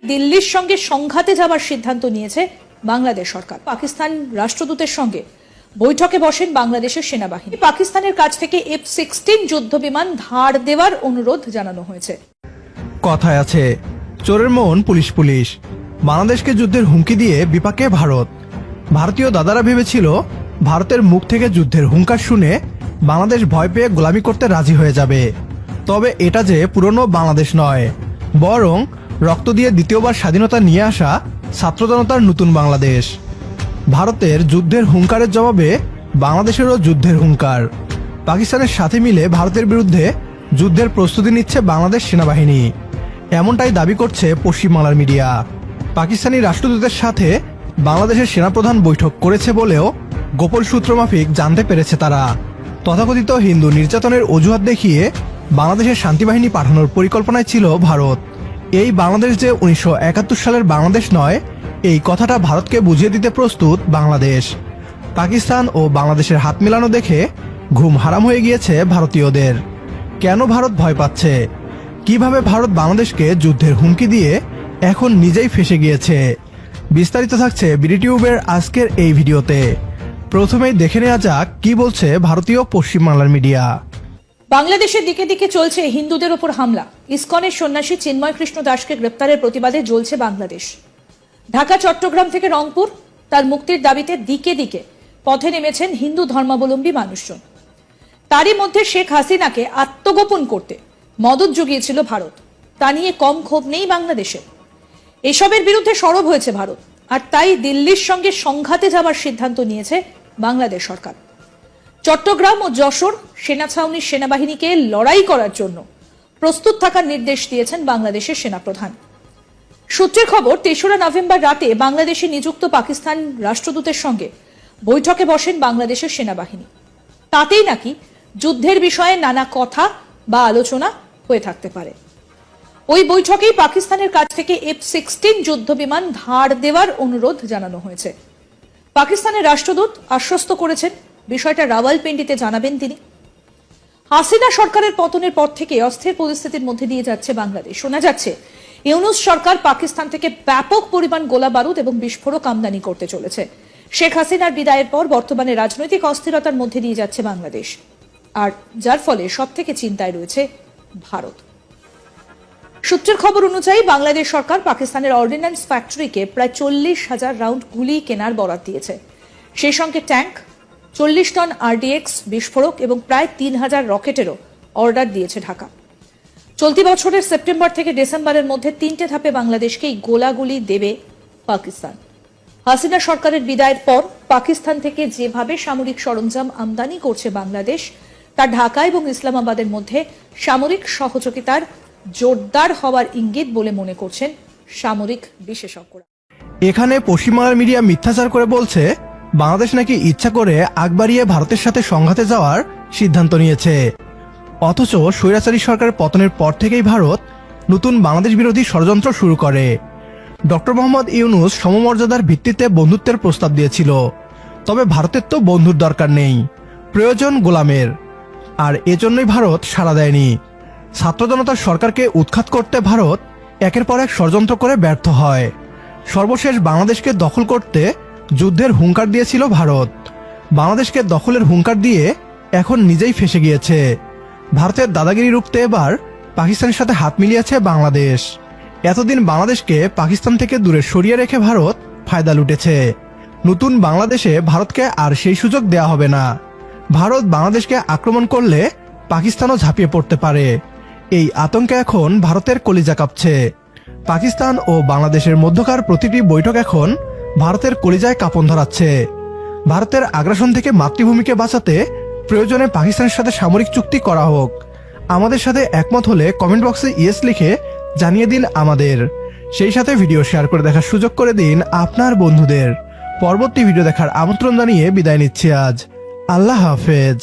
দিল্লির সঙ্গে সংঘাতে যাবার সিদ্ধান্ত নিয়েছে বাংলাদেশ সরকার। পাকিস্তান রাষ্ট্রদূতের সঙ্গে বৈঠকে বসেন বাংলাদেশের সেনাবাহিনী। পাকিস্তানের কাছ থেকে F-16 যুদ্ধ বিমান ধার দেওয়ার অনুরোধ জানানো হয়েছে। কথায় আছে, চোরের মন পুলিশ পুলিশ। বাংলাদেশকে যুদ্ধের হুমকি দিয়ে বিপাকে ভারত। ভারতীয় দাদারা ভেবেছিল ভারতের মুখ থেকে যুদ্ধের হুঙ্কার শুনে বাংলাদেশ ভয় পেয়ে গোলামি করতে রাজি হয়ে যাবে। তবে এটা যে পুরনো বাংলাদেশ নয়, বরং রক্ত দিয়ে দ্বিতীয়বার স্বাধীনতা নিয়ে আসা ছাত্র জনতার নতুন বাংলাদেশ। ভারতের যুদ্ধের হুঙ্কারের জবাবে বাংলাদেশেরও যুদ্ধের হুঙ্কার। পাকিস্তানের সাথে মিলে ভারতের বিরুদ্ধে যুদ্ধের প্রস্তুতি নিচ্ছে বাংলাদেশ সেনাবাহিনী, এমনটাই দাবি করছে পশ্চিমবাংলার মিডিয়া। পাকিস্তানি রাষ্ট্রদূতের সাথে বাংলাদেশের সেনাপ্রধান বৈঠক করেছে বলেও গোপন সূত্র মাফিক জানতে পেরেছে তারা। তথাকথিত হিন্দু নির্যাতনের অজুহাত দেখিয়ে বাংলাদেশের শান্তিবাহিনী পাঠানোর পরিকল্পনায় ছিল ভারত। এই বাংলাদেশ যে 1971 সালের বাংলাদেশ নয়, এই কথাটা ভারতকে বুঝিয়ে দিতে প্রস্তুত বাংলাদেশ। পাকিস্তান ও বাংলাদেশের হাত মেলানো দেখে ঘুম হারাম হয়ে গিয়েছে ভারতীয়দের। কেন ভারত ভয় পাচ্ছে? কিভাবে ভারত বাংলাদেশকে যুদ্ধের হুমকি দিয়ে এখন নিজেই ফেঁসে গিয়েছে? বিস্তারিত থাকছে বিডিটিউবের আজকের এই ভিডিওতে। প্রথমেই দেখে নেওয়া যাক কি বলছে ভারতীয় পশ্চিমবাংলার মিডিয়া। বাংলাদেশের দিকে দিকে চলছে হিন্দুদের ওপর হামলা। ইসকনের সন্ন্যাসী চিন্ময় কৃষ্ণ দাসকে গ্রেপ্তারের প্রতিবাদে জ্বলছে বাংলাদেশ। ঢাকা, চট্টগ্রাম থেকে রংপুর তার মুক্তির দাবিতে দিকে দিকে পথে নেমেছেন হিন্দু ধর্মাবলম্বী মানুষজন। তারই মধ্যে শেখ হাসিনাকে আত্মগোপন করতে মদত জুগিয়েছিল ভারত। তা নিয়ে কম ক্ষোভ নেই বাংলাদেশে। এসবের বিরুদ্ধে সরব হয়েছে ভারত, আর তাই দিল্লির সঙ্গে সংঘাতে যাবার সিদ্ধান্ত নিয়েছে বাংলাদেশ সরকার। চট্টগ্রাম ও যশোর সেনা ছাউনির সেনাবাহিনীকে লড়াই করার জন্য প্রস্তুত থাকার নির্দেশ দিয়েছেন বাংলাদেশের সেনাপ্রধান। সূত্রের খবর, 3রা নভেম্বর রাতে বাংলাদেশে নিযুক্ত পাকিস্তান রাষ্ট্রদূতের সঙ্গে বৈঠকে বসেন বাংলাদেশের সেনাবাহিনী। তাতেই নাকি যুদ্ধের বিষয়ে নানা কথা বা আলোচনা হয়ে থাকতে পারে। ওই বৈঠকেই পাকিস্তানের কাছ থেকে F-16 যুদ্ধ বিমান ধার দেওয়ার অনুরোধ জানানো হয়েছে। পাকিস্তানের রাষ্ট্রদূত আশ্বস্ত করেছেন বিষয়টা রাওয়ালপিন্ডিতে জানাবেন তিনি। হাসিনা সরকারের পতনের পর থেকে অস্থির পরিস্থিতির মধ্যে দিয়ে যাচ্ছে বাংলাদেশ। শোনা যাচ্ছে ইউনূস সরকার পাকিস্তান থেকে ব্যাপক পরিমাণ গোলা বারুদ এবং বিস্ফোরক আমদানি করতে চলেছে। শেখ হাসিনার বিদায়ের পর বর্তমানে রাজনৈতিক অস্থিরতার মধ্যে দিয়ে যাচ্ছে বাংলাদেশ, আর যার ফলে সব থেকে চিন্তায় রয়েছে ভারত। সূত্রের খবর অনুযায়ী বাংলাদেশ সরকার পাকিস্তানের অর্ডিন্যান্স ফ্যাক্টরিকে প্রায় 40,000 রাউন্ড গুলি কেনার বরাত দিয়েছে। সেই সঙ্গে ট্যাঙ্ক, 40 টন RDX বিস্ফোরক এবং প্রায় 3,000 রকেটেরও অর্ডার দিয়েছে ঢাকা। চলতি বছরের সেপ্টেম্বর থেকে ডিসেম্বরের মধ্যে 3টে ধাপে বাংলাদেশকে এই গোলাগুলি দেবে পাকিস্তান। হাসিনা সরকারের বিদায়ের পর পাকিস্তান থেকে যেভাবে সামরিক সরঞ্জাম আমদানি করছে বাংলাদেশ, তা ঢাকা এবং ইসলামাবাদের মধ্যে সামরিক সহযোগিতার জোরদার হওয়ার ইঙ্গিত বলে মনে করছেন সামরিক বিশেষজ্ঞরা। এখানে পশ্চিমবাংলার মিডিয়া মিথ্যাচার করে বলছে বাংলাদেশ নাকি ইচ্ছা করে আগ বাড়িয়ে ভারতের সাথে সংঘাতে যাওয়ার সিদ্ধান্ত নিয়েছে। অথচ স্বৈরাচারী সরকারের পতনের পর থেকেই ভারত নতুন বাংলাদেশ বিরোধী ষড়যন্ত্র শুরু করে। ডক্টর মোহাম্মদ ইউনূস সমমর্যাদার ভিত্তিতে বন্ধুত্বের প্রস্তাব দিয়েছিল, তবে ভারতের তো বন্ধুর দরকার নেই, প্রয়োজন গোলামের। আর এজন্যই ভারত সাড়া দেয়নি। ছাত্র জনতার সরকারকে উৎখাত করতে ভারত একের পর এক ষড়যন্ত্র করে ব্যর্থ হয়। সর্বশেষ বাংলাদেশকে দখল করতে যুদ্ধের হুঙ্কার দিয়েছিল ভারত। বাংলাদেশকে দখলের হুঙ্কার দিয়ে এখন নিজেই ফেঁসে গিয়েছে। ভারতের দাদাগিরি রুখতে এবার পাকিস্তানের সাথে হাত মিলিয়েছে বাংলাদেশ। এতদিন বাংলাদেশকে পাকিস্তান থেকে দূরে সরিয়ে রেখে ভারত ফায়দা লুটেছে। নতুন বাংলাদেশে ভারতকে আর সেই সুযোগ দেয়া হবে না। ভারত বাংলাদেশকে আক্রমণ করলে পাকিস্তানও ঝাঁপিয়ে পড়তে পারে। এই আতঙ্কে এখন ভারতের কলিজা কাঁপছে। পাকিস্তান ও বাংলাদেশের মধ্যকার প্রতিটি বৈঠক এখন ভারতের কলিজায় কাঁপন ধরাচ্ছে। ভারতের আগ্রাসন থেকে মাতৃভূমিকে বাঁচাতে প্রয়োজনে পাকিস্তানের সাথে সামরিক চুক্তি করা হোক। আমাদের সাথে একমত হলে কমেন্ট বক্সে ইয়েস লিখে জানিয়ে দিন আমাদের। সেই সাথে ভিডিও শেয়ার করে দেখার সুযোগ করে দিন আপনার বন্ধুদের। পরবর্তী ভিডিও দেখার আমন্ত্রণ জানিয়ে বিদায় নিচ্ছি আজ। আল্লাহ হাফেজ।